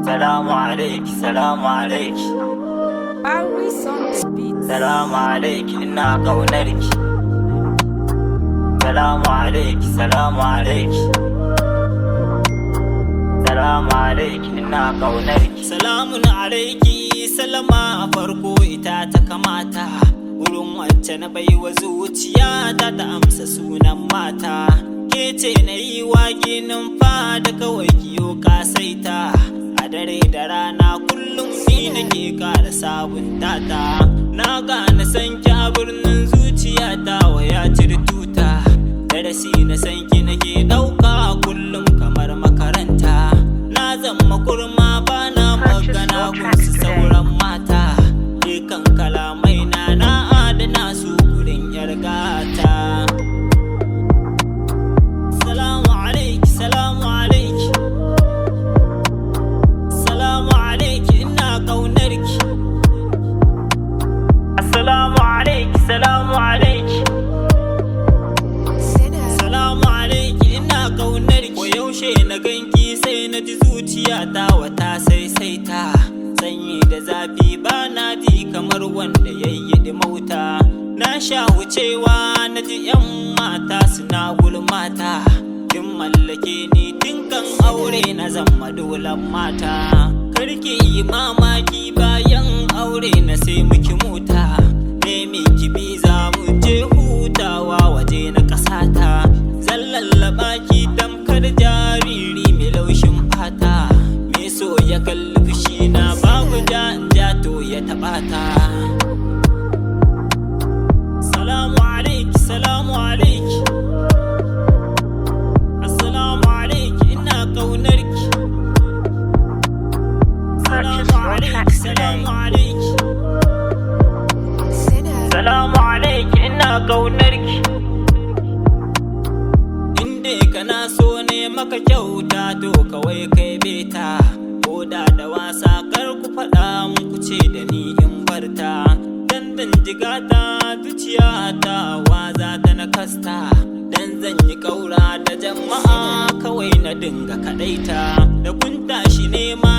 سلام عليك سلام عليك سلام عليك إنا قونرك سلام عليك سلام عليك سلام عليك إنا قونرك سلام عليك سلama farko ita ta kamata wurin wacce na baiwa zuciyata ta amsa sunan mata ke ce na yi wa ginin fada kawai kiyo kasaita a dare da rana kullum ni nake kara sabunta ta na gane san ki a birnin zuciyata wa ya tuta darasi na san ki nake dauka kullum kamar makaranta na zama kurma bana magana gunsu sauran mata dukan kalamai na adana su gurin yar gata. Salamu alaiki salamu alaiki salamu alaiki ina kaunarki. Assalamu alaiki salamu alaiki salamu alaiki ina kaunarki. Ko yaushe na ganki sai na ji zuciyata wata saisaita sanyi da zafi ba na ji kamar wanda yayi mauta na sha wucewa na ji yan mata suna gulmata kin mallake ni tinkan aure na zama dolan mata karki yi mamaki bayan aure na sai miki mota ne miki biza mu je hutawa waje na kasata zan lallaba ki tamkar jariri mai laushin fata me so ya kalli fushi na babu ja to ya taba ta. Salamu alaiki salamu alaiki assalamu alaiki ina kaunarki. Salamu alaiki salamu alaiki salamu alaiki ina kaunarki. Inde kana so ne maka kyauta to kawai kai beta koda da wasa kar ku faɗa mun ku ce da ni in barta dan jigata zuciyata waza ta na kasta dan zan yi kaura da jama'a kawai na dinga kadaita da kun tashi nema